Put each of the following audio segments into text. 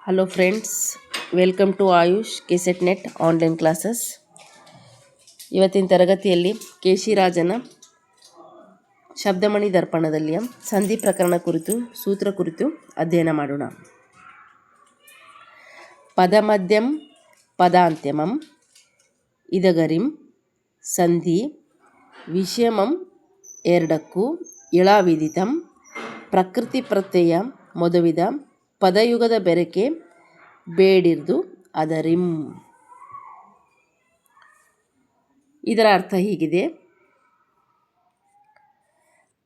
Hello friends, welcome to Ayush KSET NET online classes. ಇವತ್ತಿನ ತರಗತಿಯಲ್ಲಿ ಕೇಶಿರಾಜನ ಶಬ್ದಮಣಿ ದರ್ಪಣದಲ್ಲಿಯ ಸಂಧಿ ಪ್ರಕರಣ ಕುರಿತು ಸೂತ್ರ ಕುರಿತು ಅಧ್ಯಯನ ಮಾಡೋಣ. ಪದಮಧ್ಯಂ ಪದಾಂತ್ಯಮಂ ಇದಗರಿಂ ಸಂಧಿ ವಿಷಮಂ ಎರಡಕ್ಕೂ ಇಳಾವಿದಿತಂ ಪ್ರಕೃತಿ ಪ್ರತ್ಯಯ ಮೊದವಿದ ಪದಯುಗದ ಬೆರಕೆ ಬೇಡಿರ್ದು ಅದರಿಂ. ಇದರ ಅರ್ಥ ಹೀಗಿದೆ.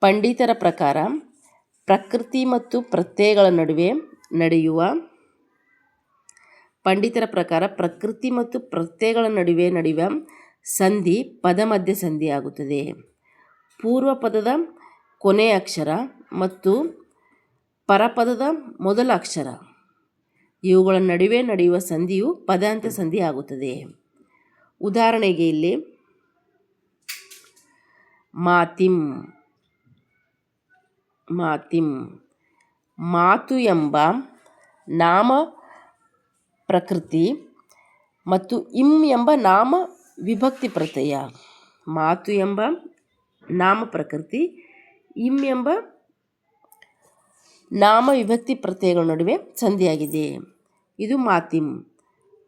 ಪಂಡಿತರ ಪ್ರಕಾರ ಪ್ರಕೃತಿ ಮತ್ತು ಪ್ರತ್ಯಯಗಳ ನಡುವೆ ನಡೆಯುವ ಸಂಧಿ ಪದಮಧ್ಯ ಸಂಧಿಯಾಗುತ್ತದೆ. ಪೂರ್ವ ಪದದ ಕೊನೆಯ ಅಕ್ಷರ ಮತ್ತು ಪರಪದದ ಮೊದಲ ಅಕ್ಷರ ಇವುಗಳ ನಡುವೆ ನಡೆಯುವ ಸಂಧಿಯು ಪದಾಂತ್ಯ ಸಂಧಿ ಆಗುತ್ತದೆ. ಉದಾಹರಣೆಗೆ ಇಲ್ಲಿ ಮಾತಿಂ ಮಾತು ಎಂಬ ನಾಮ ಪ್ರಕೃತಿ ಮತ್ತು ಇಂ ಎಂಬ ನಾಮ ವಿಭಕ್ತಿ ಪ್ರತ್ಯಯ. ಮಾತು ಎಂಬ ನಾಮ ಪ್ರಕೃತಿ, ಇಂ ಎಂಬ ನಾಮ ವಿಭಕ್ತಿ ಪ್ರತ್ಯಯಗಳ ನಡುವೆ ಸಂಧಿಯಾಗಿದೆ. ಇದು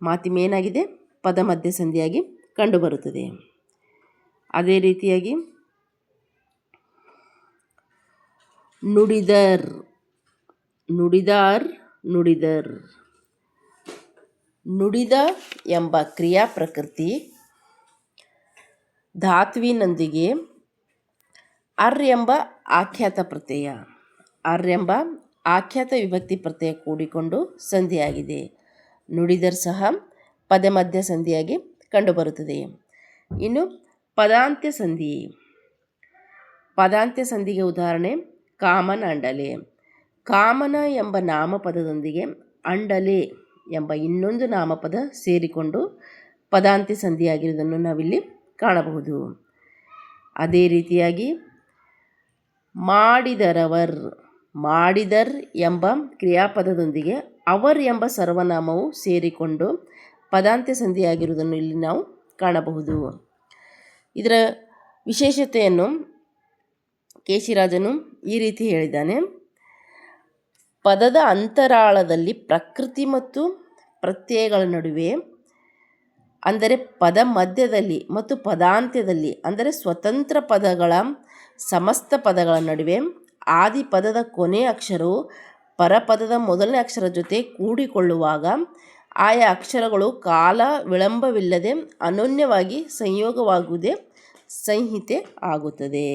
ಮಾತಿಂ ಏನಾಗಿದೆ? ಪದ ಮಧ್ಯ ಸಂಧಿಯಾಗಿ ಕಂಡುಬರುತ್ತದೆ. ಅದೇ ರೀತಿಯಾಗಿ ನುಡಿದರ್ ನುಡಿದ ಎಂಬ ಕ್ರಿಯಾ ಪ್ರಕೃತಿ ಧಾತುವಿನೊಂದಿಗೆ ಅರ್ ಎಂಬ ಆಖ್ಯಾತ ವಿಭಕ್ತಿ ಪ್ರತ್ಯಯ ಕೂಡಿಕೊಂಡು ಸಂಧಿಯಾಗಿದೆ. ನುಡಿದರ್ ಸಹ ಪದ ಮಧ್ಯ ಸಂಧಿಯಾಗಿ ಕಂಡುಬರುತ್ತದೆ. ಇನ್ನು ಪದಾಂತ್ಯ ಸಂಧಿಗೆ ಉದಾಹರಣೆ ಕಾಮನ ಅಂಡಲೆ. ಕಾಮನ ಎಂಬ ನಾಮಪದದೊಂದಿಗೆ ಅಂಡಲೆ ಎಂಬ ಇನ್ನೊಂದು ನಾಮಪದ ಸೇರಿಕೊಂಡು ಪದಾಂತ್ಯ ಸಂಧಿಯಾಗಿರುವುದನ್ನು ನಾವಿಲ್ಲಿ ಕಾಣಬಹುದು. ಅದೇ ರೀತಿಯಾಗಿ ಮಾಡಿದರ್ ಎಂಬ ಕ್ರಿಯಾಪದದೊಂದಿಗೆ ಅವರ್ ಎಂಬ ಸರ್ವನಾಮವು ಸೇರಿಕೊಂಡು ಪದಾಂತ್ಯ ಸಂಧಿಯಾಗಿರುವುದನ್ನು ಇಲ್ಲಿ ನಾವು ಕಾಣಬಹುದು. ಇದರ ವಿಶೇಷತೆಯನ್ನು ಕೇಶಿರಾಜನು ಈ ರೀತಿ ಹೇಳಿದ್ದಾನೆ. ಪದದ ಅಂತರಾಳದಲ್ಲಿ ಪ್ರಕೃತಿ ಮತ್ತು ಪ್ರತ್ಯಯಗಳ ನಡುವೆ, ಅಂದರೆ ಪದ ಮಧ್ಯದಲ್ಲಿ ಮತ್ತು ಪದಾಂತ್ಯದಲ್ಲಿ, ಅಂದರೆ ಸ್ವತಂತ್ರ ಪದಗಳ ಸಮಸ್ತ ಪದಗಳ ನಡುವೆ ಆದಿ ಪದದ ಕೊನೆಯ ಅಕ್ಷರವು ಪರಪದದ ಮೊದಲನೇ ಅಕ್ಷರ ಜೊತೆ ಕೂಡಿಕೊಳ್ಳುವಾಗ ಆಯಾ ಅಕ್ಷರಗಳು ಕಾಲ ವಿಳಂಬವಿಲ್ಲದೆ ಅನನ್ಯವಾಗಿ ಸಂಯೋಗವಾಗುವುದೇ ಸಂಹಿತೆ ಆಗುತ್ತದೆ.